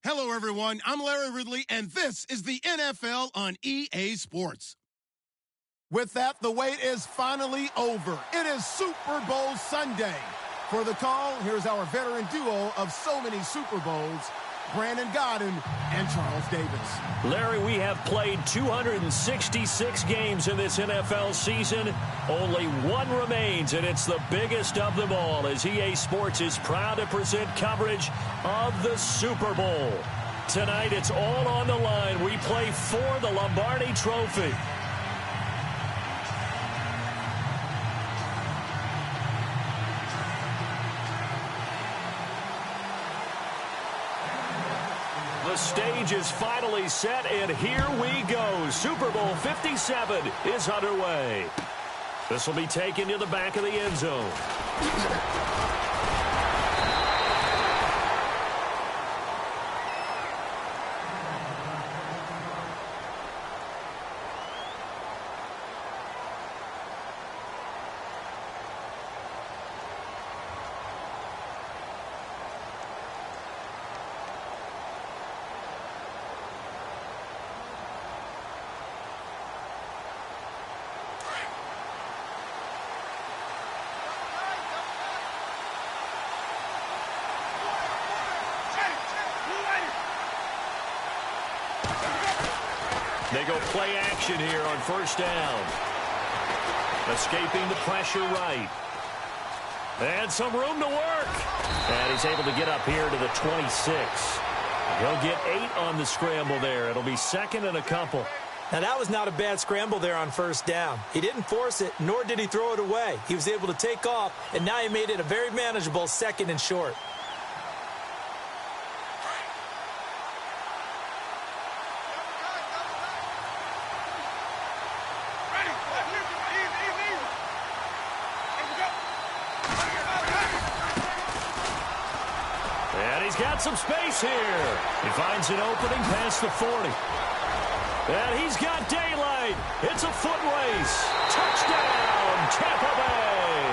Hello, everyone. I'm Larry Ridley, and this is the NFL on EA Sports. With that, the wait is finally over. It is Super Bowl Sunday. For the call, here's our veteran duo of so many Super Bowls, Brandon Godden and Charles Davis. Larry, we have played 266 games in this NFL season. Only one remains, and it's the biggest of them all, as EA Sports is proud to present coverage of the Super Bowl. Tonight, it's all on the line. We play for the Lombardi Trophy. The stage is finally set, and here we go. Super Bowl 57 is underway. This will be taken to the back of the end zone. They go play action here on first down. Escaping the pressure right. And some room to work. And he's able to get up here to the 26. He'll get 8 on the scramble there. It'll be second and a couple. Now, that was not a bad scramble there on first down. He didn't force it, nor did he throw it away. He was able to take off, and now he made it a very manageable second and short. Some space here. He finds an opening past the 40. And he's got daylight. It's a foot race. Touchdown, Tampa Bay.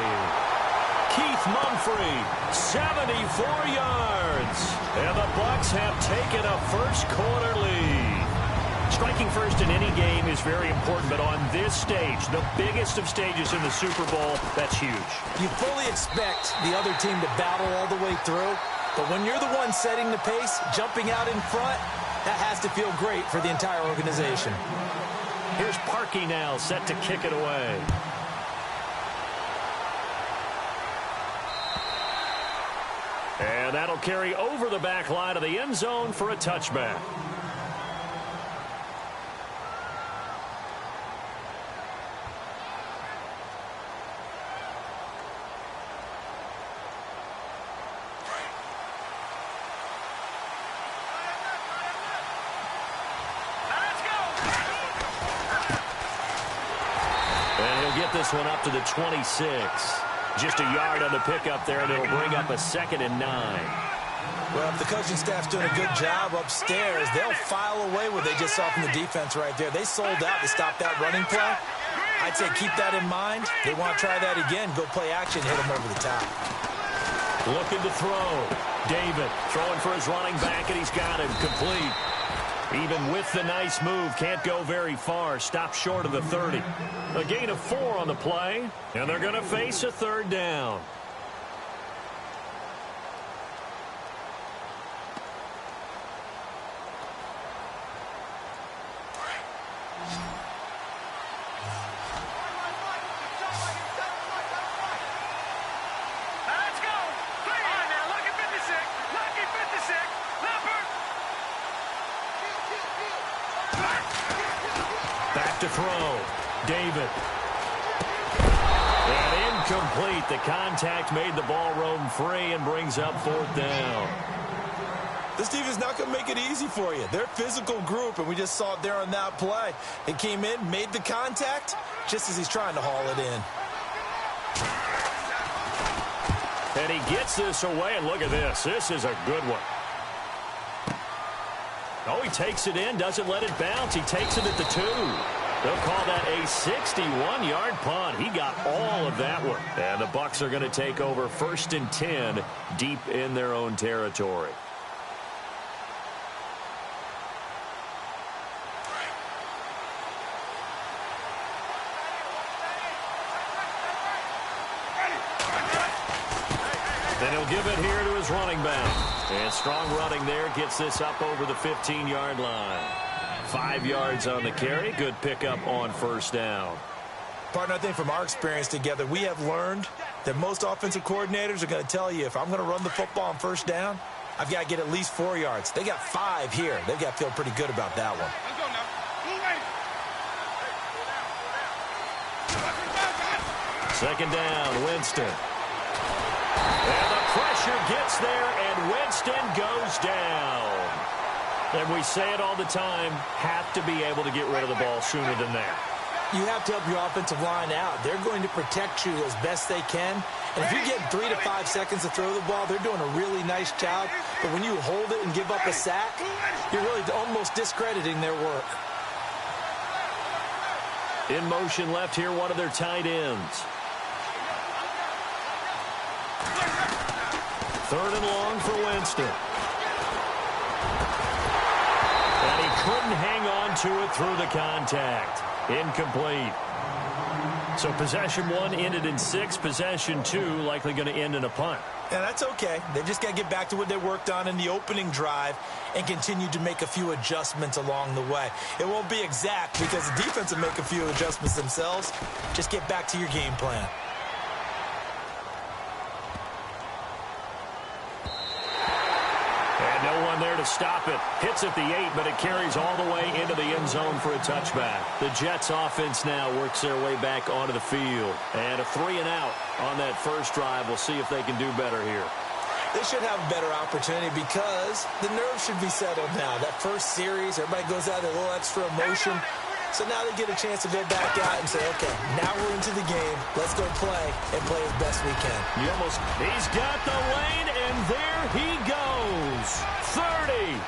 Keith Mumphrey, 74 yards. And the Bucs have taken a first-quarter lead. Striking first in any game is very important, but on this stage, the biggest of stages in the Super Bowl, that's huge. You fully expect the other team to battle all the way through. But when you're the one setting the pace, jumping out in front, that has to feel great for the entire organization. Here's Parkey now, set to kick it away. And that'll carry over the back line of the end zone for a touchback. This one up to the 26. Just a yard on the pickup there, and it'll bring up a 2nd and 9. Well, if the coaching staff's doing a good job upstairs, they'll file away what they just saw from the defense right there. They sold out to stop that running play. I'd say keep that in mind. They want to try that again. Go play action, hit them over the top. Looking to throw. David throwing for his running back, and he's got him complete. Even with the nice move, can't go very far. Stop short of the 30. A gain of 4 on the play, and they're going to face a third down. To throw. David. And incomplete. The contact made the ball roam free and brings up 4th down. This defense is not going to make it easy for you. They're a physical group, and we just saw it there on that play. It came in, made the contact, just as he's trying to haul it in. And he gets this away, and look at this. This is a good one. Oh, he takes it in, doesn't let it bounce. He takes it at the 2. They'll call that a 61-yard punt. He got all of that one. And the Bucs are going to take over 1st and 10 deep in their own territory. And he'll give it here to his running back. And strong running there gets this up over the 15-yard line. 5 yards on the carry. Good pickup on first down. Partner, I think from our experience together, we have learned that most offensive coordinators are going to tell you, if I'm going to run the football on first down, I've got to get at least 4 yards. They got 5 here. They've got to feel pretty good about that one. Second down, Winston. And the pressure gets there, and Winston goes down. And we say it all the time, have to be able to get rid of the ball sooner than that. You have to help your offensive line out. They're going to protect you as best they can. And if you get 3 to 5 seconds to throw the ball, they're doing a really nice job. But when you hold it and give up a sack, you're really almost discrediting their work. In motion left here, one of their tight ends. Third and long for Winston. And he couldn't hang on to it through the contact. Incomplete. So possession 1 ended in 6. Possession 2 likely going to end in a punt. Yeah, that's okay. They've just got to get back to what they worked on in the opening drive and continue to make a few adjustments along the way. It won't be exact because the defense will make a few adjustments themselves. Just get back to your game plan. And no one there to stop it. Hits at the 8, but it carries all the way into the end zone for a touchback. The Jets offense now works their way back onto the field. And a 3 and out on that first drive. We'll see if they can do better here. They should have a better opportunity because the nerves should be settled now. That first series, everybody goes out with a little extra emotion. So now they get a chance to go back out and say, okay, now we're into the game. Let's go play and play as best we can. He's got the lane, and there he goes. 30,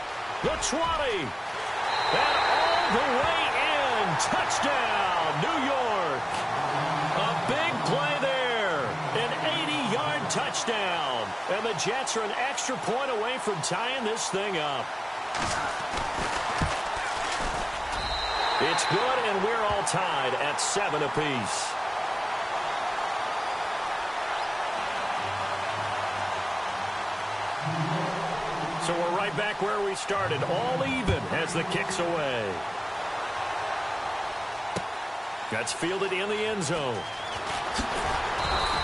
the 20, and all the way in. Touchdown, New York. A big play there. An 80-yard touchdown. And the Jets are an extra point away from tying this thing up. It's good, and we're all tied at 7 apiece. So we're right back where we started, all even as the kick's away. That's fielded in the end zone.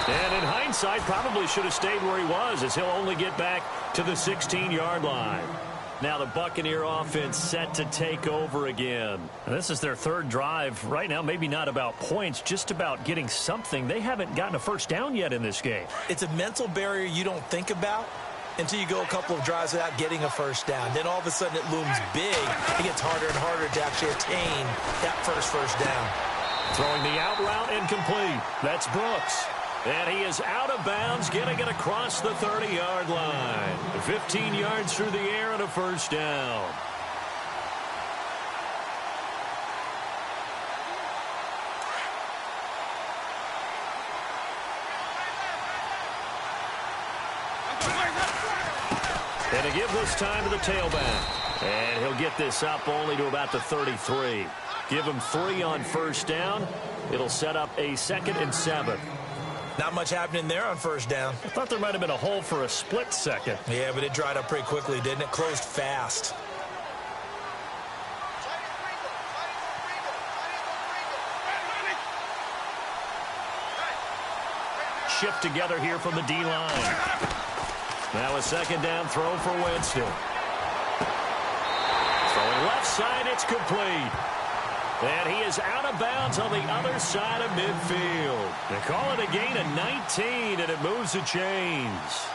And in hindsight, probably should have stayed where he was, as he'll only get back to the 16-yard line. Now the Buccaneer offense set to take over again. And this is their third drive. Right now, maybe not about points, just about getting something. They haven't gotten a first down yet in this game. It's a mental barrier you don't think about until you go a couple of drives without getting a first down. Then all of a sudden it looms big. It gets harder and harder to actually attain that first down. Throwing the out route incomplete. That's Brooks. And he is out of bounds, getting it across the 30-yard line. 15 yards through the air and a first down. And to give this time to the tailback. And he'll get this up only to about the 33. Give him 3 on first down. It'll set up a 2nd and 7. Not much happening there on first down. I thought there might have been a hole for a split second. Yeah, but it dried up pretty quickly, didn't it? Closed fast. Shift together here from the D-line. Now a 2nd down throw for Winston. Throwing left side, it's complete. And he is out of bounds on the other side of midfield. They call it a gain of 19, and it moves the chains.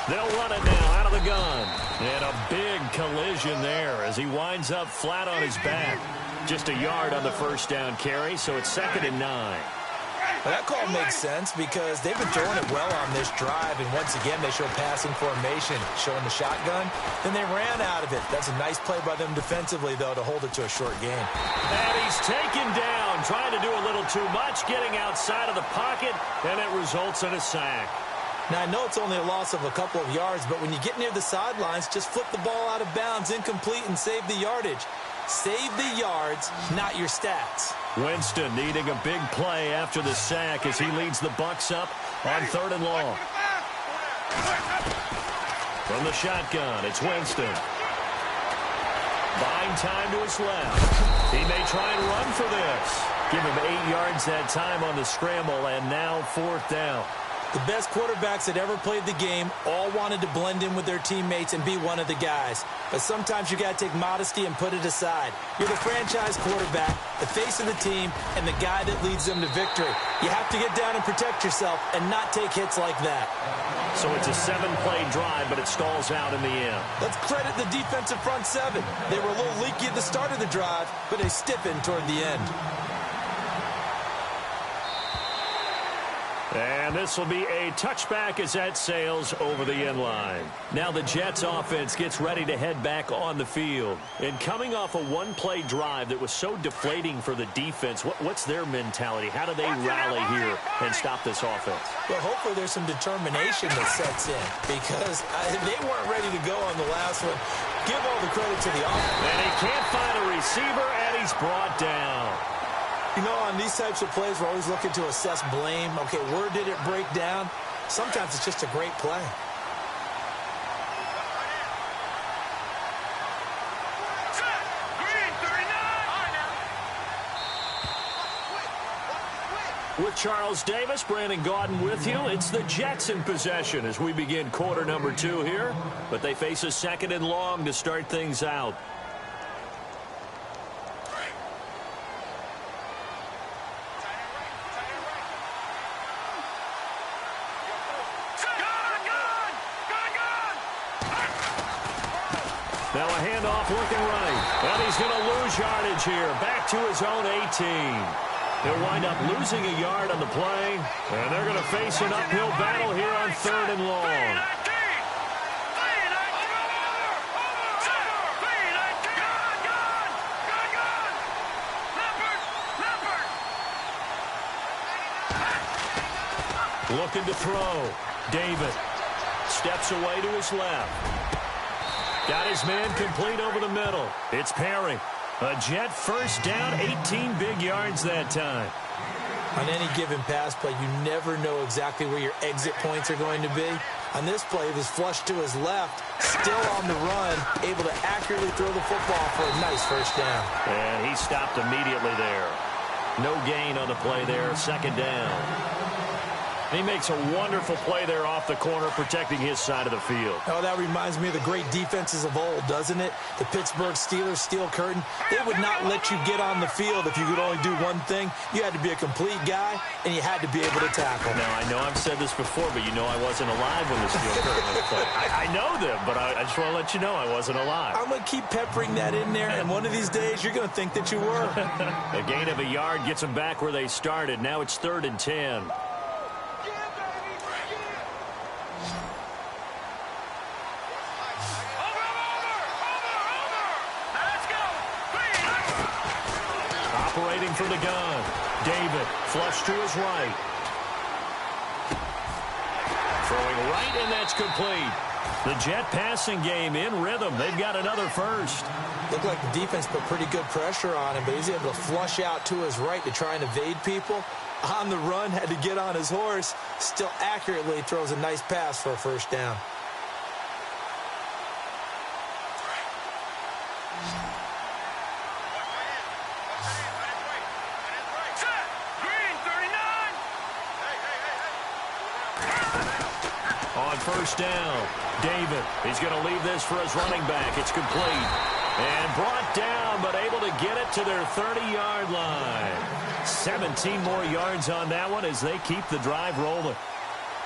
They'll run it now out of the gun. And a big collision there as he winds up flat on his back. Just a yard on the first down carry, so it's 2nd and 9. Well, that call makes sense because they've been throwing it well on this drive, and once again, they show passing formation, showing the shotgun. Then they ran out of it. That's a nice play by them defensively, though, to hold it to a short game. And he's taken down, trying to do a little too much, getting outside of the pocket, and it results in a sack. Now, I know it's only a loss of a couple of yards, but when you get near the sidelines, just flip the ball out of bounds, incomplete, and save the yardage. Save the yards, not your stats. Winston needing a big play after the sack as he leads the Bucs up on 3rd and long. From the shotgun, it's Winston. Buying time to his left. He may try and run for this. Give him 8 yards that time on the scramble, and now 4th down. The best quarterbacks that ever played the game all wanted to blend in with their teammates and be one of the guys. But sometimes you got to take modesty and put it aside. You're the franchise quarterback, the face of the team, and the guy that leads them to victory. You have to get down and protect yourself and not take hits like that. So it's a 7-play drive, but it stalls out in the end. Let's credit the defensive front 7. They were a little leaky at the start of the drive, but they stiffened toward the end. And this will be a touchback as that sails over the end line. Now the Jets offense gets ready to head back on the field. And coming off a 1-play drive that was so deflating for the defense, what's their mentality? How do they rally here and stop this offense? Well, hopefully there's some determination that sets in because they weren't ready to go on the last one. Give all the credit to the offense. And he can't find a receiver, and he's brought down. You know, on these types of plays, we're always looking to assess blame. Okay, where did it break down? Sometimes it's just a great play. With Charles Davis, Brandon Gaudin with you. It's the Jets in possession as we begin quarter number 2 here. But they face a 2nd and long to start things out. Now a handoff looking right. And he's going to lose yardage here. Back to his own 18. He'll wind up losing a yard on the play. And they're going to face an uphill battle here on 3rd and long. Looking to throw. David steps away to his left. Got his man complete over the middle. It's Perry. A Jet first down, 18 big yards that time. On any given pass play, you never know exactly where your exit points are going to be. On this play, it was flushed to his left, still on the run, able to accurately throw the football for a nice first down. And he stopped immediately there. No gain on the play there, 2nd down. He makes a wonderful play there off the corner, protecting his side of the field. Oh, that reminds me of the great defenses of old, doesn't it? The Pittsburgh Steelers steel curtain. They would not let you get on the field if you could only do one thing. You had to be a complete guy, and you had to be able to tackle. Now, I know I've said this before, but you know I wasn't alive when the steel curtain was played. I know them, but I just want to let you know I wasn't alive. I'm going to keep peppering that in there, and one of these days you're going to think that you were. A gain of a yard gets them back where they started. Now it's 3rd and 10. Operating from the gun. David, flush to his right. Throwing right, and that's complete. The Jet passing game in rhythm. They've got another first. Looked like the defense put pretty good pressure on him, but he's able to flush out to his right to try and evade people. On the run, had to get on his horse. Still accurately throws a nice pass for a first down. On first down, David, he's going to leave this for his running back. It's complete. And brought down, but able to get it to their 30-yard line. 17 more yards on that one as they keep the drive rolling.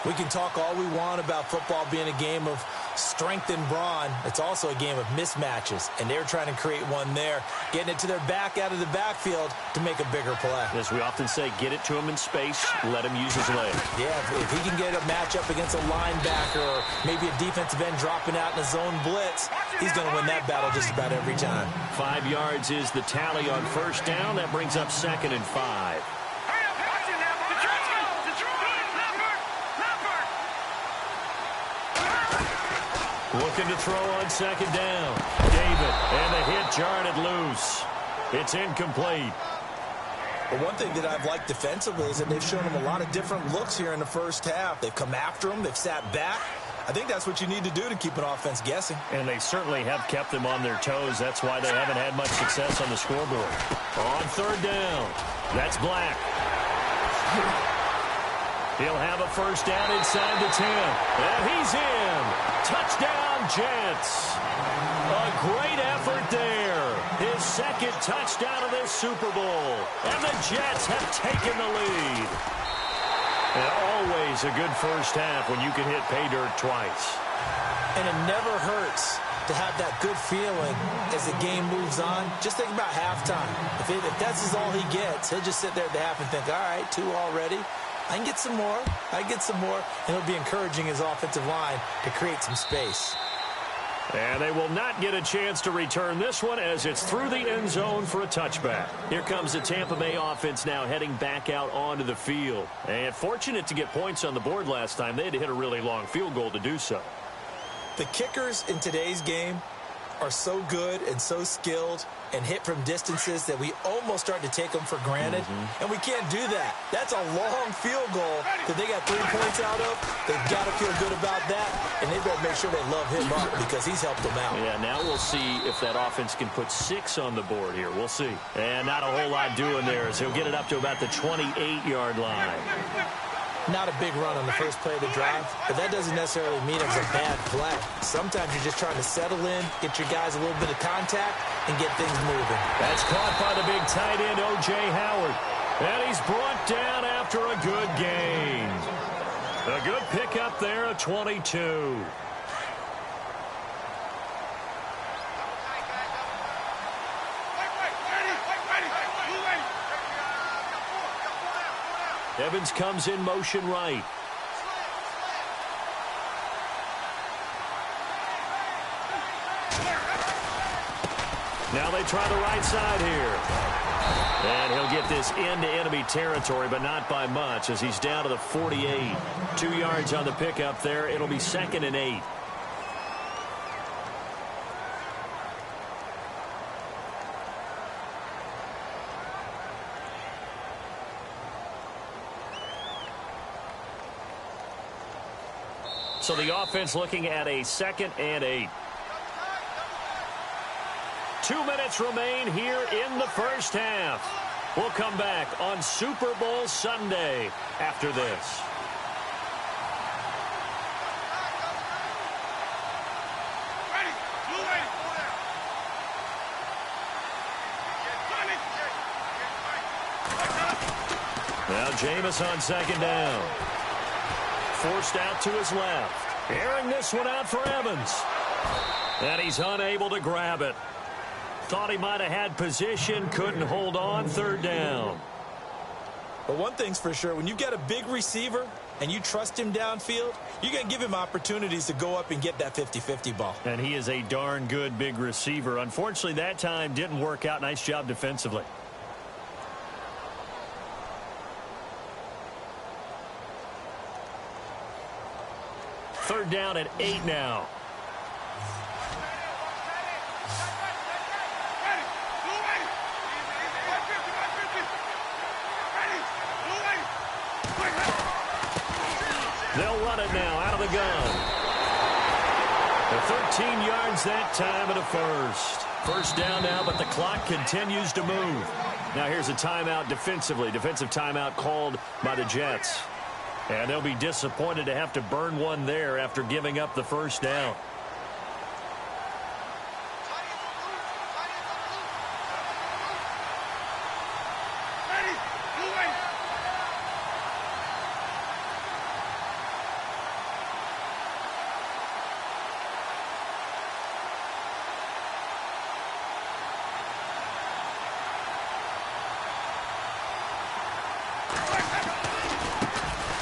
We can talk all we want about football being a game of strength and brawn. It's also a game of mismatches, and they're trying to create one there, getting it to their back out of the backfield to make a bigger play. As we often say, get it to him in space, let him use his leg. Yeah, if he can get a matchup against a linebacker or maybe a defensive end dropping out in a zone blitz, he's going to win that battle just about every time. 5 yards is the tally on first down. That brings up 2nd and 5. Looking to throw on 2nd down. David, and the hit jarred it loose. It's incomplete. But one thing that I've liked defensively is that they've shown him a lot of different looks here in the first half. They've come after him. They've sat back. I think that's what you need to do to keep an offense guessing. And they certainly have kept them on their toes. That's why they haven't had much success on the scoreboard. On 3rd down, that's Black. He'll have a first down inside the 10. And he's in. Touchdown, Jets. A great effort there. His 2nd touchdown of this Super Bowl. And the Jets have taken the lead. And always a good first half when you can hit pay dirt twice. And it never hurts to have that good feeling as the game moves on. Just think about halftime. If that's all he gets, he'll just sit there at the half and think, all right, 2 already. I can get some more. I can get some more. And he'll be encouraging his offensive line to create some space. And they will not get a chance to return this one as it's through the end zone for a touchback. Here comes the Tampa Bay offense now heading back out onto the field. And fortunate to get points on the board last time. They had to hit a really long field goal to do so. The kickers in today's game are so good and so skilled and hit from distances that we almost start to take them for granted. And we can't do that. That's a long field goal that they got 3 points out of. They've got to feel good about that, and they better make sure they love him up because he's helped them out. Yeah, now we'll see if that offense can put 6 on the board here. We'll see. And not a whole lot doing there as he'll get it up to about the 28-yard line. Not a big run on the first play of the drive, but that doesn't necessarily mean it was a bad play. Sometimes you're just trying to settle in, get your guys a little bit of contact, and get things moving. That's caught by the big tight end, O.J. Howard. And he's brought down after a good gain. A good pickup there, a 22. Evans comes in motion right. Now they try the right side here. And he'll get this into enemy territory, but not by much as he's down to the 48. 2 yards on the pickup there. It'll be 2nd and 8. So the offense looking at a 2nd and 8. 2 minutes remain here in the first half. We'll come back on Super Bowl Sunday after this. Now Jameis on 2nd down. Forced out to his left. Airing this one out for Evans. And he's unable to grab it. Thought he might have had position, couldn't hold on, 3rd down. But one thing's for sure, when you've got a big receiver and you trust him downfield, you're going to give him opportunities to go up and get that 50-50 ball. And he is a darn good big receiver. Unfortunately, that time didn't work out. Nice job defensively. Third down at 8 now. They'll run it now out of the gun. The 13 yards that time at a first. First down now, but the clock continues to move. Now here's a timeout defensively. Defensive timeout called by the Jets. And they'll be disappointed to have to burn one there after giving up the first down.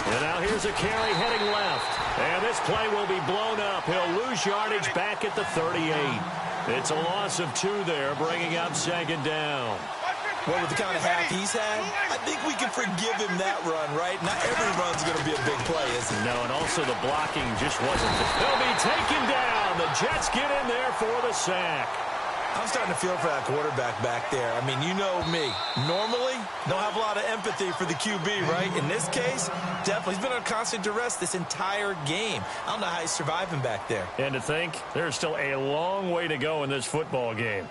And now here's a carry heading left. And this play will be blown up. He'll lose yardage back at the 38. It's a loss of 2 there, bringing up second down. Well, with the kind of half he's had, I think we can forgive him that run, right? Not every run's going to be a big play, is it? No, and also the blocking just wasn't. He'll be taken down. The Jets get in there for the sack. I'm starting to feel for that quarterback back there. I mean, you know me. Normally, don't have a lot of empathy for the QB, right? In this case, definitely. He's been under constant duress this entire game. I don't know how he's surviving back there. And to think, there's still a long way to go in this football game.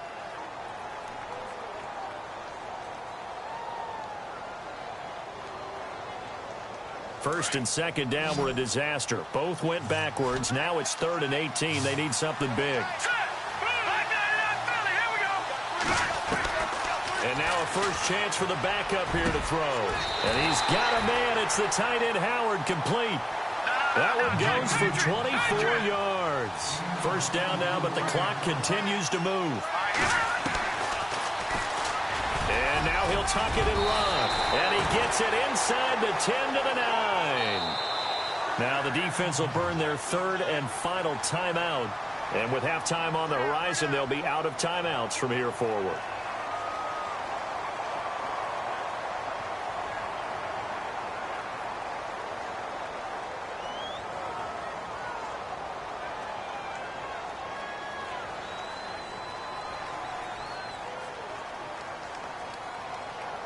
First and second down were a disaster. Both went backwards. Now it's 3rd and 18. They need something big. And now a first chance for the backup here to throw. And he's got a man. It's the tight end Howard, complete. That one goes for 24 yards. First down now, but the clock continues to move. And now he'll tuck it and run. And he gets it inside the 10 to the 9. Now the defense will burn their 3rd and final timeout. And with halftime on the horizon, they'll be out of timeouts from here forward.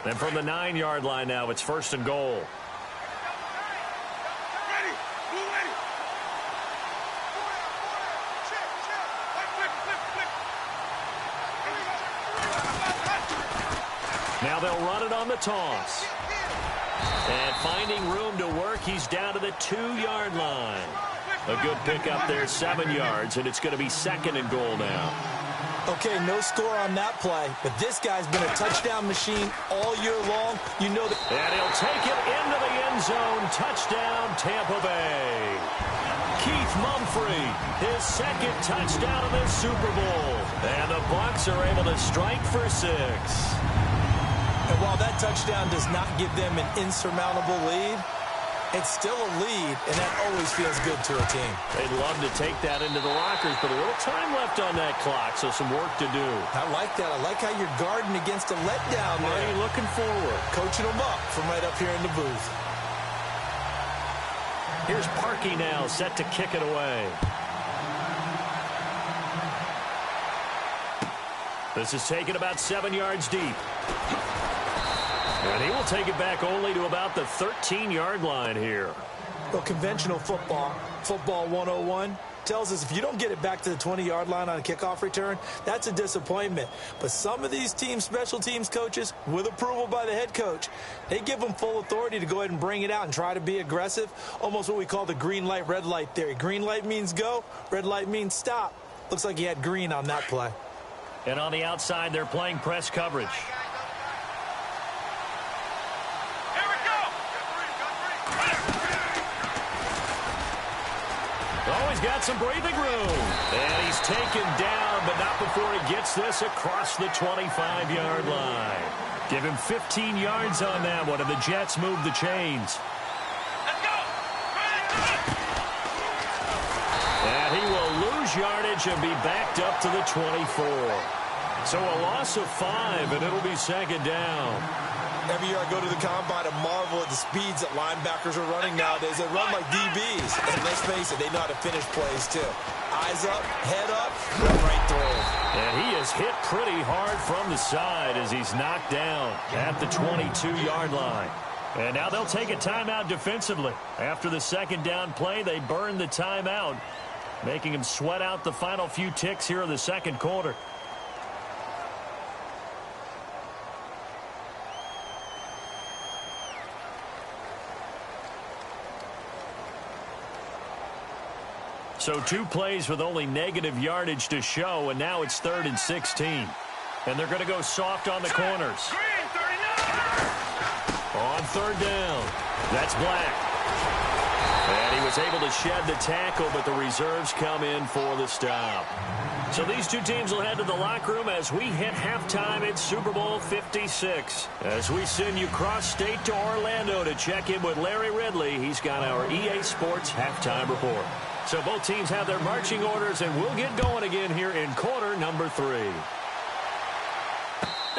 And from the 9-yard line now, it's 1st and goal. Now they'll run it on the toss. And finding room to work, he's down to the 2-yard line. A good pickup there, 7 yards, and it's going to be 2nd and goal now. Okay, no score on that play, but this guy's been a touchdown machine all year long. You know that. And he'll take it into the end zone. Touchdown, Tampa Bay. Keith Mumphrey, his 2nd touchdown of this Super Bowl. And the Bucs are able to strike for 6. And while that touchdown does not give them an insurmountable lead, it's still a lead, and that always feels good to a team. They'd love to take that into the lockers, but a little time left on that clock, so some work to do. I like that. I like how you're guarding against a letdown there. Marty looking forward. Coaching them up from right up here in the booth. Here's Parkey now, set to kick it away. This is taken about 7 yards deep. And he will take it back only to about the 13-yard line here. Well, conventional football 101, tells us if you don't get it back to the 20-yard line on a kickoff return, that's a disappointment. But some of these teams, special teams coaches, with approval by the head coach, they give them full authority to go ahead and bring it out and try to be aggressive, almost what we call the green light, red light theory. Green light means go, red light means stop. Looks like he had green on that play. And on the outside, they're playing press coverage. Oh, he's got some breathing room. And he's taken down, but not before he gets this across the 25-yard line. Give him 15 yards on that one, and the Jets move the chains. Let's go. And he will lose yardage and be backed up to the 24. So a loss of 5, and it'll be second down. Every year I go to the combine and marvel at the speeds that linebackers are running nowadays. They run like DBs. And let's face it, they know how to finish plays too. Eyes up, head up, run right through him. And he is hit pretty hard from the side as he's knocked down at the 22-yard line. And now they'll take a timeout defensively. After the second down play, they burn the timeout, making him sweat out the final few ticks here in the second quarter. So 2 plays with only negative yardage to show, and now it's 3rd and 16. And they're going to go soft on the corners. On 3rd down, that's Black. And he was able to shed the tackle, but the reserves come in for the stop. So these two teams will head to the locker room as we hit halftime at Super Bowl 56. As we send you cross-state to Orlando to check in with Larry Ridley, he's got our EA Sports halftime report. So both teams have their marching orders, and we'll get going again here in quarter number 3.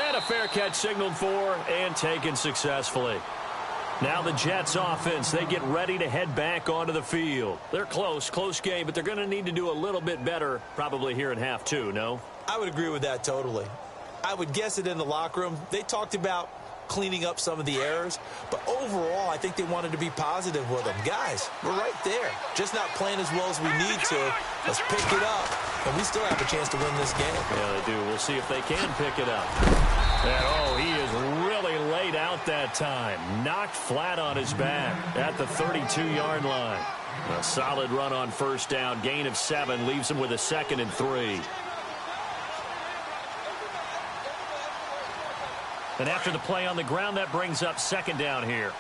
And a fair catch signaled for and taken successfully. Now the Jets offense, they get ready to head back onto the field. They're close game, but they're going to need to do a little bit better probably here in half 2, no? I would agree with that totally. I would guess it in the locker room. They talked about cleaning up some of the errors, but overall I think they wanted to be positive with them. Guys, we're right there. Just not playing as well as we need to. Let's pick it up, and we still have a chance to win this game. Yeah, they do. We'll see if they can pick it up. And, oh, he is really laid out that time. Knocked flat on his back at the 32-yard line. A solid run on first down. Gain of 7 leaves him with a 2nd and 3. And after the play on the ground, that brings up 2nd down here.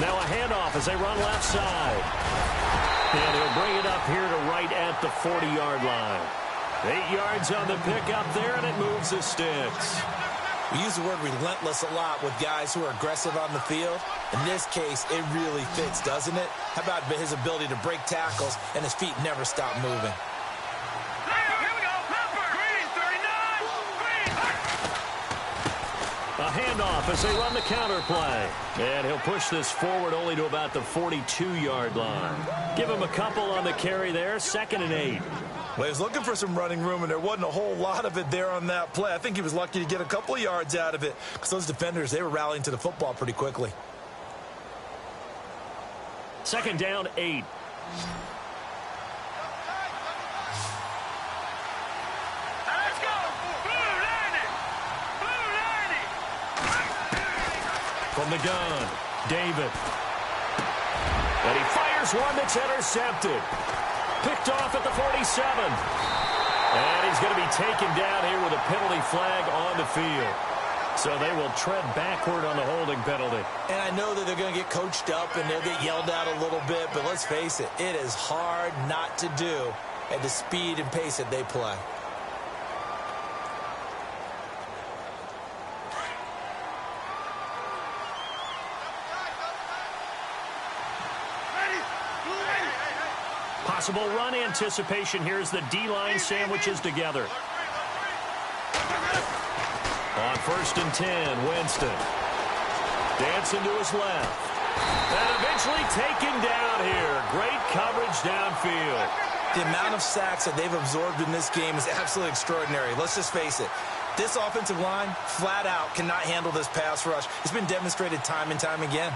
Now a handoff as they run left side. And he'll bring it up here to right at the 40-yard line. 8 yards on the pickup there, and it moves the sticks. We use the word relentless a lot with guys who are aggressive on the field. In this case, it really fits, doesn't it? How about his ability to break tackles and his feet never stop moving? A handoff as they run the counter play. And he'll push this forward only to about the 42-yard line. Give him a couple on the carry there, 2nd and 8. Well, he was looking for some running room, and there wasn't a whole lot of it there on that play. I think he was lucky to get a couple of yards out of it because those defenders, they were rallying to the football pretty quickly. 2nd down, 8. From the gun, David. And he fires one that's intercepted. Picked off at the 47. And he's going to be taken down here with a penalty flag on the field. So they will tread backward on the holding penalty. And I know that they're going to get coached up and they'll get yelled at a little bit, but let's face it, it is hard not to do at the speed and pace that they play. Possible run anticipation here as the D-line sandwiches together. On 1st and 10, Winston. Dancing to his left. And eventually taken down here. Great coverage downfield. The amount of sacks that they've absorbed in this game is absolutely extraordinary. Let's just face it. This offensive line, flat out, cannot handle this pass rush. It's been demonstrated time and time again.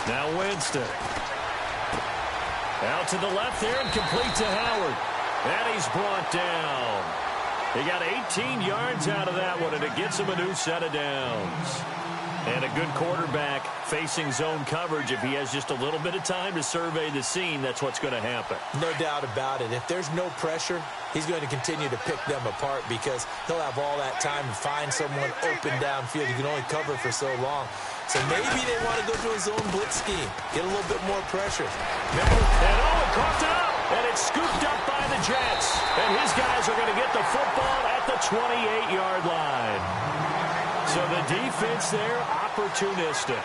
Now Winston. Out to the left there and complete to Howard. And he's brought down. He got 18 yards out of that one, and it gets him a new set of downs. And a good quarterback facing zone coverage. If he has just a little bit of time to survey the scene, that's what's going to happen. No doubt about it. If there's no pressure, he's going to continue to pick them apart because he'll have all that time to find someone open downfield. You can only cover for so long. So maybe they want to go to a zone blitz scheme, get a little bit more pressure. Remember? And it coughed it up, and it's scooped up by the Jets. And his guys are going to get the football at the 28-yard line. So the defense there, opportunistic.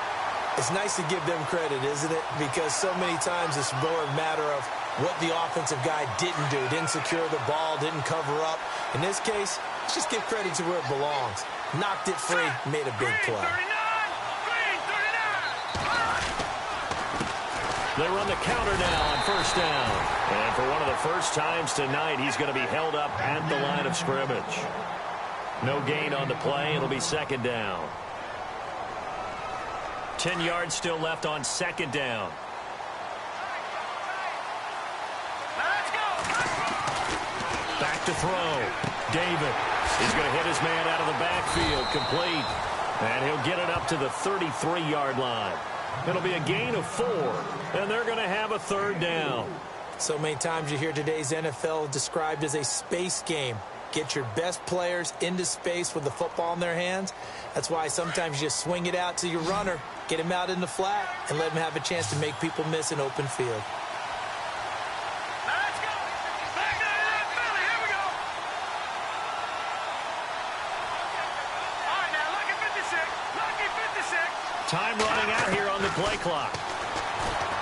It's nice to give them credit, isn't it? Because so many times it's more a matter of what the offensive guy didn't do. Didn't secure the ball, didn't cover up. In this case, let's just give credit to where it belongs. Knocked it free, made a big play. They run the counter now on 1st down. And for one of the first times tonight, he's going to be held up at the line of scrimmage. No gain on the play. It'll be 2nd down. 10 yards still left on 2nd down. Back to throw. David. He's going to hit his man out of the backfield. Complete. And he'll get it up to the 33-yard line. It'll be a gain of 4, and they're going to have a third down. So many times you hear today's NFL described as a space game. Get your best players into space with the football in their hands. That's why sometimes you just swing it out to your runner, get him out in the flat, and let him have a chance to make people miss an open field. Time running out here on the play clock.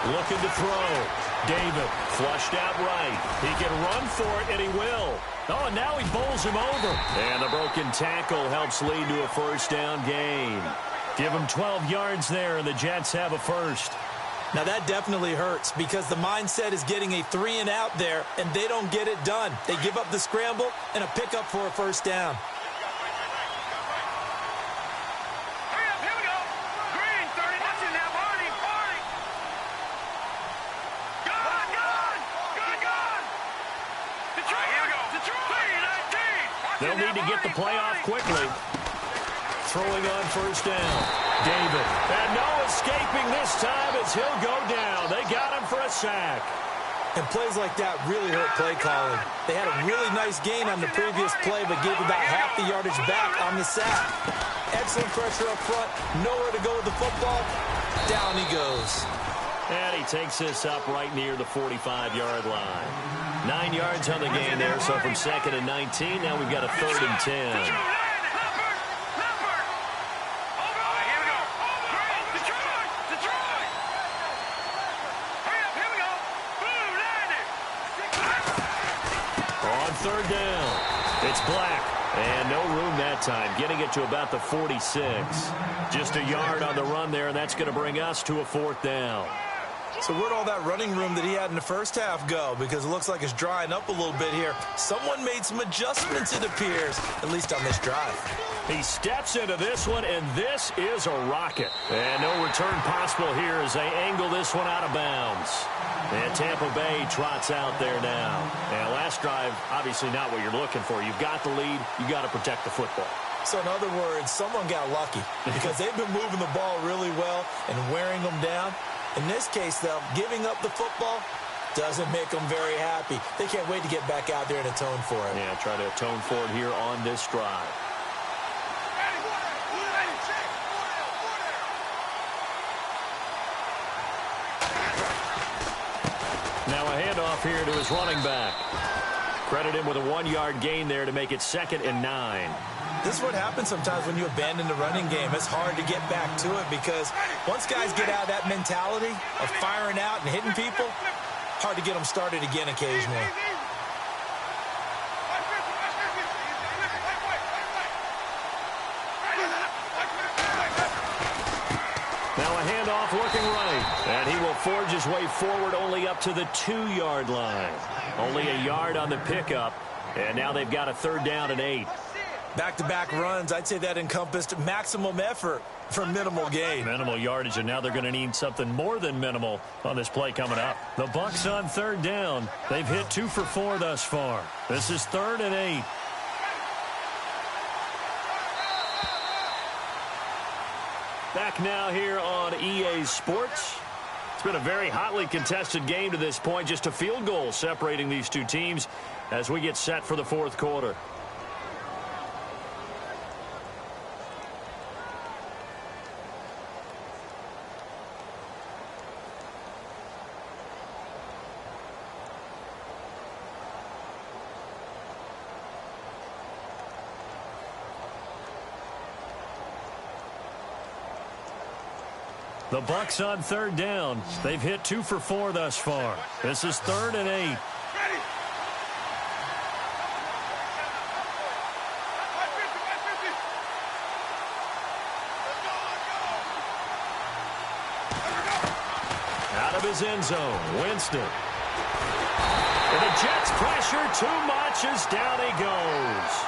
Looking to throw. David flushed out right. He can run for it, and he will. Oh, and now he bowls him over. And the broken tackle helps lead to a first down gain. Give him 12 yards there, and the Jets have a first. Now, that definitely hurts because the mindset is getting a 3-and-out there, and they don't get it done. They give up the scramble and a pickup for a first down. They'll need to get the play off quickly. Throwing on first down. David. And no escaping this time as he'll go down. They got him for a sack. And plays like that really hurt play calling. They had a really nice gain on the previous play, but gave about half the yardage back on the sack. Excellent pressure up front. Nowhere to go with the football. Down he goes. And he takes this up right near the 45-yard line. 9 yards on the gain there, so from 2nd and 19, now we've got a 3rd and 10. On 3rd down, it's Black. And no room that time, getting it to about the 46. Just a yard on the run there, and that's going to bring us to a 4th down. So where'd all that running room that he had in the first half go? Because it looks like it's drying up a little bit here. Someone made some adjustments, it appears, at least on this drive. He steps into this one, and this is a rocket. And no return possible here as they angle this one out of bounds. And Tampa Bay trots out there now. And last drive, obviously not what you're looking for. You've got the lead. You've got to protect the football. So in other words, someone got lucky because they've been moving the ball really well and wearing them down. In this case, though, giving up the football doesn't make them very happy. They can't wait to get back out there and atone for it. Yeah, try to atone for it here on this drive. Now a handoff here to his running back. Credit him with a 1-yard gain there to make it 2nd and 9. This is what happens sometimes when you abandon the running game. It's hard to get back to it because once guys get out of that mentality of firing out and hitting people, hard to get them started again occasionally. Now a handoff looking right, and he will forge his way forward only up to the 2-yard line. Only a yard on the pickup, and now they've got a 3rd down and 8. Back-to-back runs, I'd say that encompassed maximum effort for minimal gain. Minimal yardage, and now they're going to need something more than minimal on this play coming up. The Bucs on 3rd down. They've hit 2 for 4 thus far. This is 3rd and 8. Back now here on EA Sports. It's been a very hotly contested game to this point. Just a field goal separating these two teams as we get set for the 4th quarter. The Bucs on 3rd down. They've hit 2 for 4 thus far. This is 3rd and 8. Out of his end zone, Winston. And the Jets pressure too much as down he goes.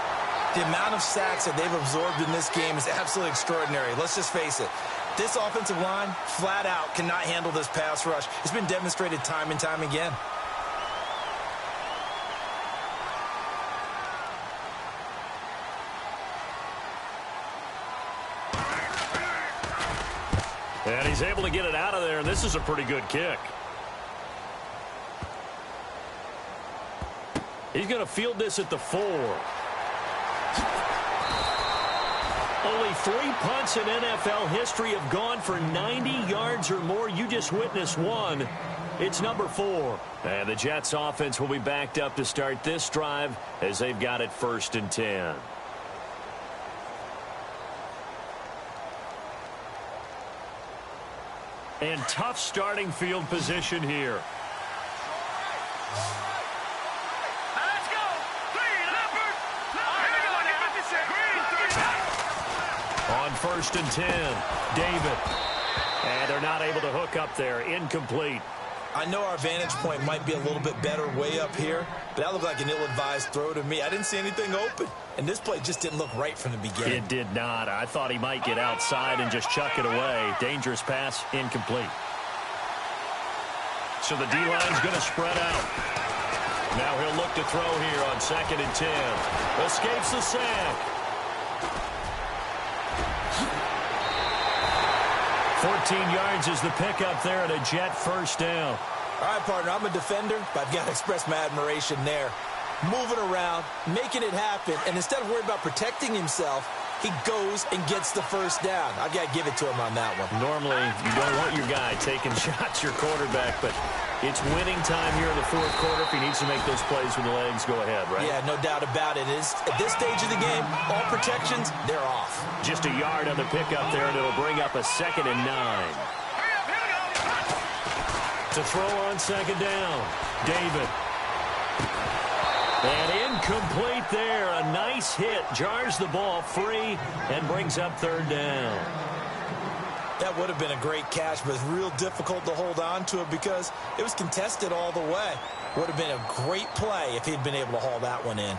The amount of sacks that they've absorbed in this game is absolutely extraordinary. Let's just face it. This offensive line, flat out, cannot handle this pass rush. It's been demonstrated time and time again. And he's able to get it out of there, and this is a pretty good kick. He's going to field this at the 4. Only 3 punts in NFL history have gone for 90 yards or more. You just witnessed one. It's number 4. And the Jets offense will be backed up to start this drive as they've got it 1st and 10. And tough starting field position here. On 1st and 10, David. And they're not able to hook up there. Incomplete. I know our vantage point might be a little bit better way up here, but that looked like an ill-advised throw to me. I didn't see anything open, and this play just didn't look right from the beginning. It did not. I thought he might get outside and just chuck it away. Dangerous pass, incomplete. So the D-line's going to spread out. Now he'll look to throw here on 2nd and 10. Escapes the sack. 14 yards is the pickup there and a Jet 1st down. All right, partner, I'm a defender, but I've got to express my admiration there. Moving around, making it happen, and instead of worrying about protecting himself, he goes and gets the 1st down. I've got to give it to him on that one. Normally, you don't want your guy taking shots, your quarterback, but it's winning time here in the 4th quarter. If he needs to make those plays with the legs, go ahead, right? Yeah, no doubt about it. At this stage of the game, all protections, they're off. Just a yard on the pickup there, and it'll bring up a 2nd and 9. To throw on 2nd down, David. And incomplete there. A nice hit. Jars the ball free and brings up 3rd down. That would have been a great catch, but it's real difficult to hold on to it because it was contested all the way. Would have been a great play if he'd been able to haul that one in.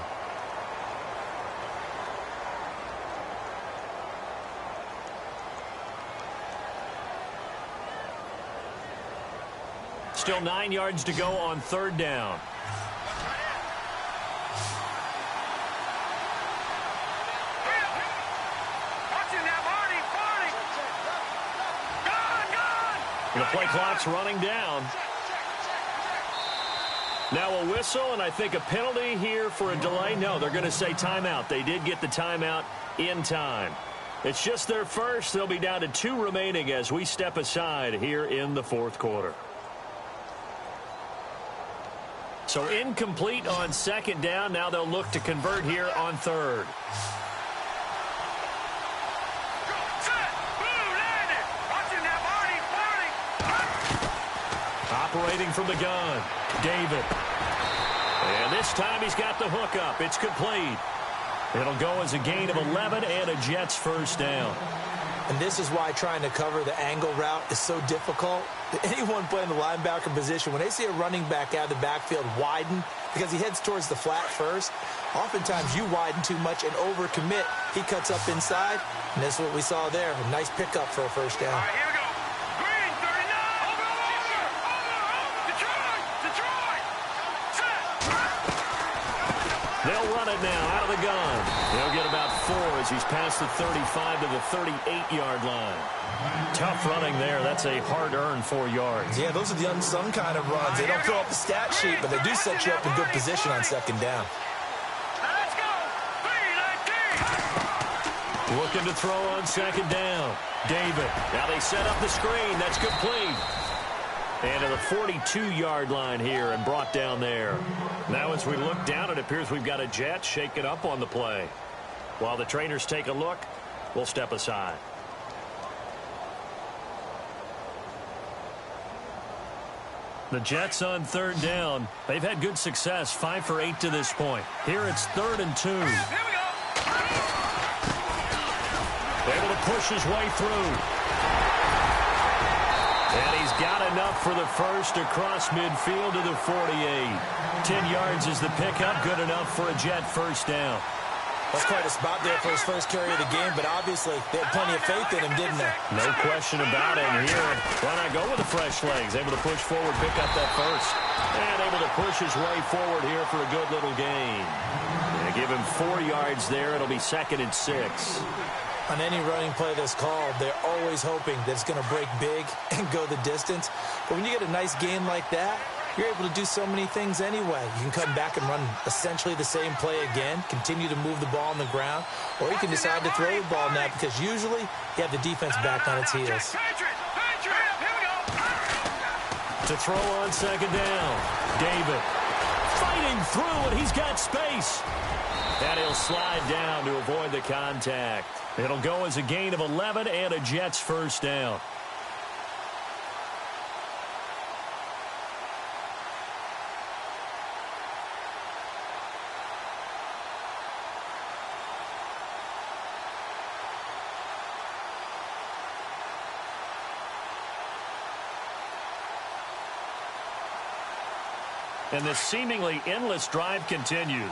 Still 9 yards to go on 3rd down. The play clock's running down. Now a whistle, and I think a penalty here for a delay. No, they're going to say timeout. They did get the timeout in time. It's just their first. They'll be down to 2 remaining as we step aside here in the 4th quarter. So incomplete on 2nd down. Now they'll look to convert here on 3rd. Operating from the gun, David. And this time he's got the hook up. It's complete. It'll go as a gain of 11 and a Jets 1st down. And this is why trying to cover the angle route is so difficult. Anyone playing the linebacker position, when they see a running back out of the backfield widen because he heads towards the flat first, oftentimes you widen too much and overcommit. He cuts up inside, and that's what we saw there. A nice pickup for a 1st down. All right, here we go. Green, 39. Over. Detroit. Set. They'll run it now out of the gun. They'll get about 4 as he's past the 35 to the 38-yard line. Tough running there. That's a hard-earned 4 yards. Yeah, those are the unsung kind of runs. They don't fill up the stat sheet, but they do set you up in good position on 2nd down. Let's go. 3-19. Looking to throw on 2nd down. David. Now they set up the screen. That's complete. And to the 42-yard line here and brought down there. Now as we look down, it appears we've got a Jet shaken up on the play. While the trainers take a look, we'll step aside. The Jets on 3rd down. They've had good success, 5 for 8 to this point. Here it's 3rd and 2. Here we go. Able to push his way through. And he's got enough for the 1st across midfield to the 48. 10 yards is the pickup, good enough for a Jet 1st down. That's quite a spot there for his first carry of the game, but obviously they had plenty of faith in him, didn't they? No question about it. And here, why not go with the fresh legs? Able to push forward, pick up that 1st. And able to push his way forward here for a good little gain. And give him 4 yards there. It'll be 2nd and 6. On any running play that's called, they're always hoping that it's going to break big and go the distance. But when you get a nice gain like that, you're able to do so many things anyway. You can come back and run essentially the same play again, continue to move the ball on the ground, or you can decide to throw the ball now because usually you have the defense back on its heels. To throw on second down, David fighting through, and he's got space. And he'll slide down to avoid the contact. It'll go as a gain of 11 and a Jets first down. And this seemingly endless drive continues.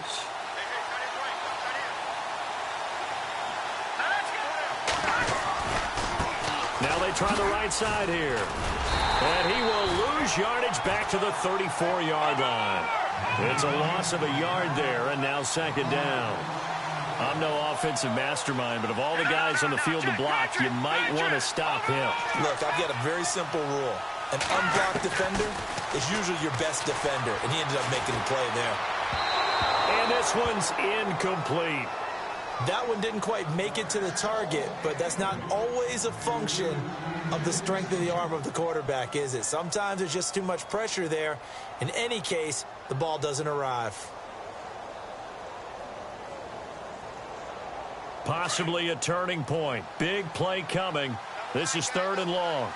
Now they try the right side here. And he will lose yardage back to the 34-yard line. It's a loss of a yard there, and now second down. I'm no offensive mastermind, but of all the guys on the field to block, you might want to stop him. Look, I've got a very simple rule. An unblocked defender is usually your best defender, and he ended up making the play there. And this one's incomplete. That one didn't quite make it to the target, but that's not always a function of the strength of the arm of the quarterback, is it? Sometimes there's just too much pressure there. In any case, the ball doesn't arrive. Possibly a turning point. Big play coming. This is 3rd and long.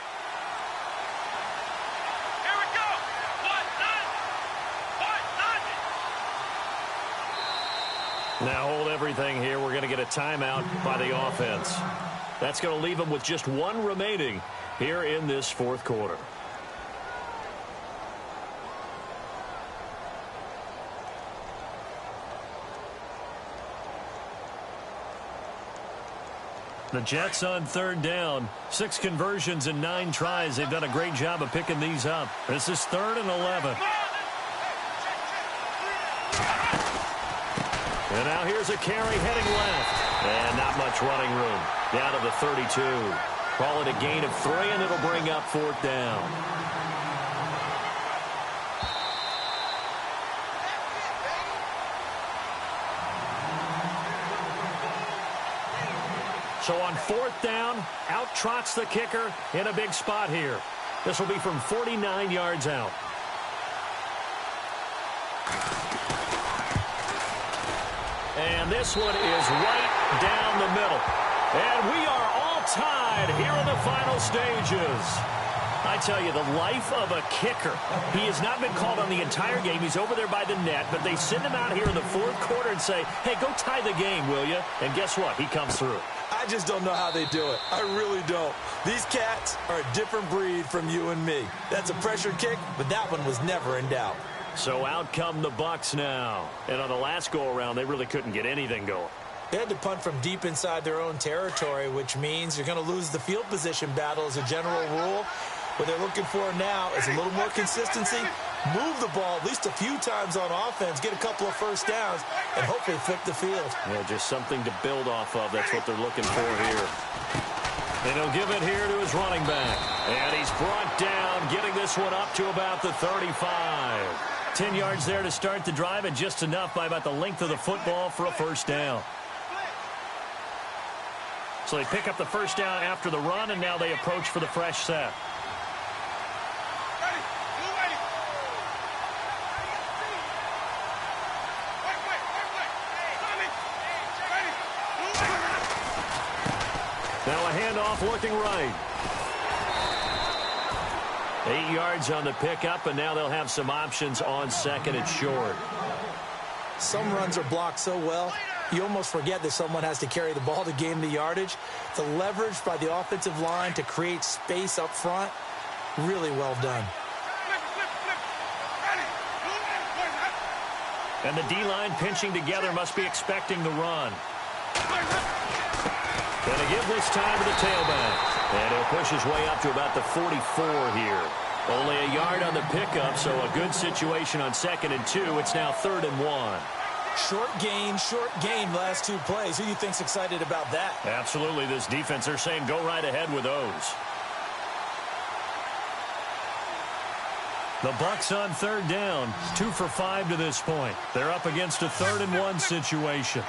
Now hold everything here. We're going to get a timeout by the offense. That's going to leave them with just one remaining here in this fourth quarter. The Jets on 3rd down. 6 conversions and 9 tries. They've done a great job of picking these up. This is 3rd and 11. And now here's a carry heading left. And not much running room. Down to the 32. Call it a gain of 3, and it'll bring up 4th down. So on 4th down, out trots the kicker in a big spot here. This will be from 49 yards out. And this one is right down the middle. And we are all tied here in the final stages. I tell you, the life of a kicker. He has not been called on the entire game. He's over there by the net, but they send him out here in the 4th quarter and say, hey, go tie the game, will you? And guess what? He comes through. I just don't know how they do it. I really don't. These cats are a different breed from you and me. That's a pressure kick, but that one was never in doubt. So out come the Bucs now. And on the last go-around, they really couldn't get anything going. They had to punt from deep inside their own territory, which means you're going to lose the field position battle as a general rule. What they're looking for now is a little more consistency, move the ball at least a few times on offense, get a couple of first downs, and hopefully flip the field. Yeah, just something to build off of. That's what they're looking for here. And he'll give it here to his running back. And he's brought down, getting this one up to about the 35. 10 yards there to start the drive, and just enough by about the length of the football for a first down. So they pick up the first down after the run, and now they approach for the fresh set. Now a handoff looking right. 8 yards on the pickup, and now they'll have some options on second and short. Some runs are blocked so well, you almost forget that someone has to carry the ball to gain the yardage. The leverage by the offensive line to create space up front, really well done. And the D-line pinching together must be expecting the run. Going to give this time to the tailback. And he'll push his way up to about the 44 here. Only a yard on the pickup, so a good situation on 2nd and 2. It's now 3rd and 1. Short gain, last 2 plays. Who do you think's excited about that? Absolutely. This defense, they're saying go right ahead with those. The Bucs on 3rd down. 2 for 5 to this point. They're up against a 3rd-and-1 situation.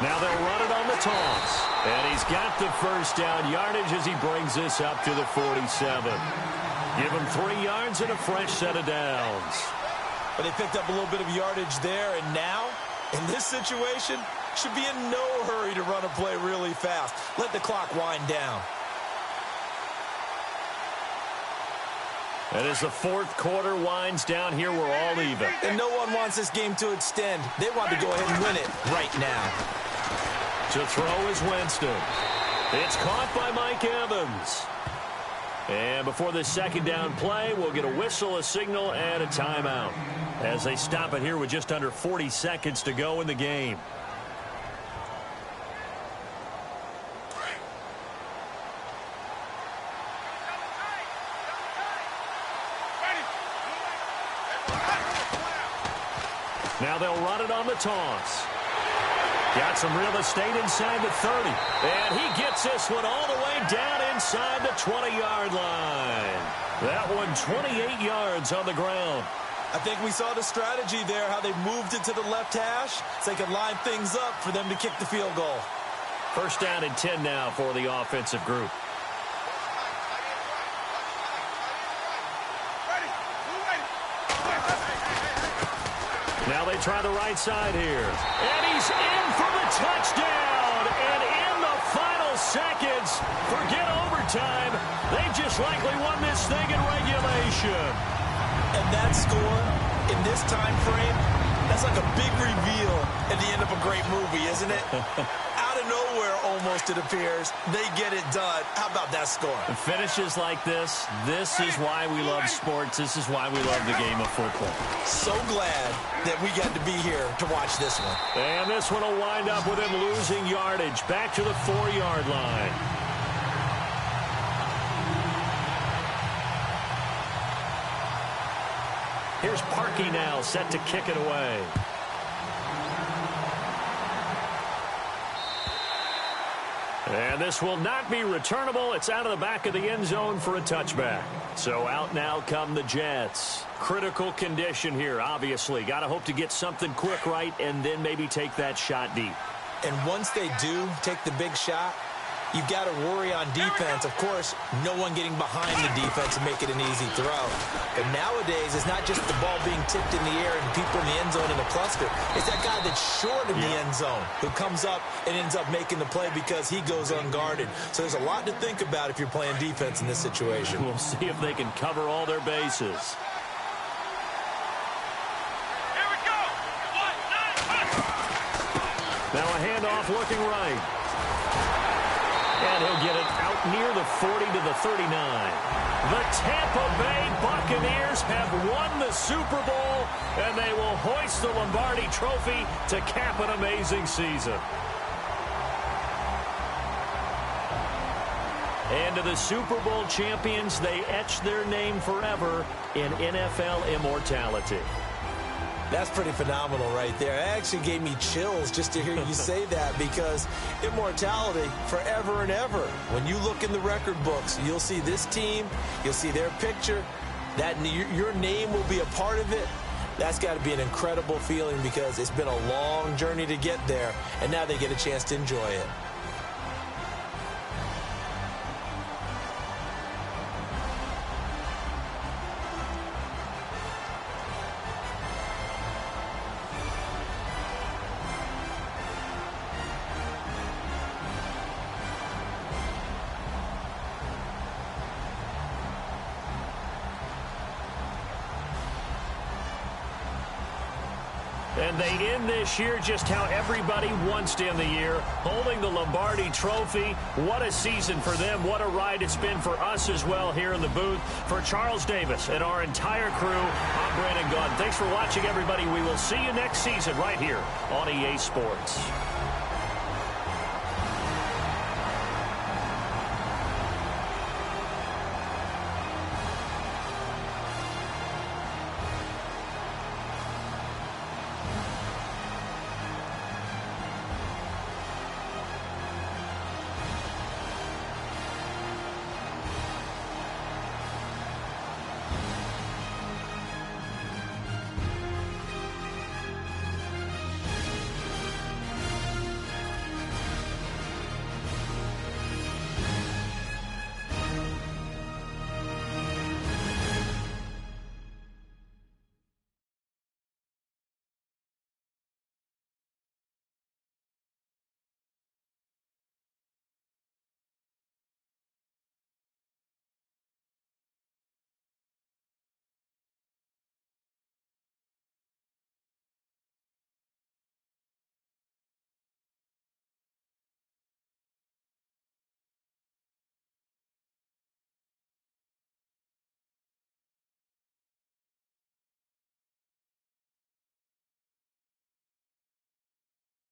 Now they'll run it on the toss. And he's got the first down yardage as he brings this up to the 47. Give him 3 yards and a fresh set of downs. But they picked up a little bit of yardage there, and now, in this situation, should be in no hurry to run a play really fast. Let the clock wind down. And as the 4th quarter winds down here, we're all even. And no one wants this game to extend. They want to go ahead and win it right now. To throw is Winston. It's caught by Mike Evans. And before this 2nd down play, we'll get a whistle, a signal, and a timeout as they stop it here with just under 40 seconds to go in the game. Now they'll run it on the toss. Got some real estate inside the 30. And he gets this one all the way down inside the 20-yard line. That one 28 yards on the ground. I think we saw the strategy there, how they moved it to the left hash so they could line things up for them to kick the field goal. 1st down and 10 now for the offensive group. Now they try the right side here. And he's in for the touchdown. And in the final seconds, forget overtime. They just likely won this thing in regulation. And that score, in this time frame, that's like a big reveal at the end of a great movie, isn't it? Out of nowhere, almost, it appears. They get it done. How about that score? Finishes like this is why we love sports. This is why we love the game of football. So glad that we got to be here to watch this one. And this one will wind up with him losing yardage back to the 4-yard line. Here's Parkey now, set to kick it away. And this will not be returnable. It's out of the back of the end zone for a touchback. So out now come the Jets. Critical condition here, obviously. Got to hope to get something quick right and then maybe take that shot deep. And once they do take the big shot, you've got to worry on defense. Of course, no one getting behind the defense and make it an easy throw. But nowadays, it's not just the ball being tipped in the air and people in the end zone in a cluster. It's that guy that's short in the end zone who comes up and ends up making the play because he goes unguarded. So there's a lot to think about if you're playing defense in this situation. We'll see if they can cover all their bases. Here we go. Now a handoff looking right. And he'll get it out near the 40 to the 39. The Tampa Bay Buccaneers have won the Super Bowl, and they will hoist the Lombardi Trophy to cap an amazing season. And to the Super Bowl champions, they etch their name forever in NFL immortality. That's pretty phenomenal right there. It actually gave me chills just to hear you say that because immortality forever and ever. When you look in the record books, you'll see this team, you'll see their picture, that your name will be a part of it. That's got to be an incredible feeling because it's been a long journey to get there, and now they get a chance to enjoy it. And they end this year just how everybody wants to end the year, holding the Lombardi Trophy. What a season for them. What a ride it's been for us as well here in the booth. For Charles Davis and our entire crew, I'm Brandon Gaudin. Thanks for watching, everybody. We will see you next season right here on EA Sports.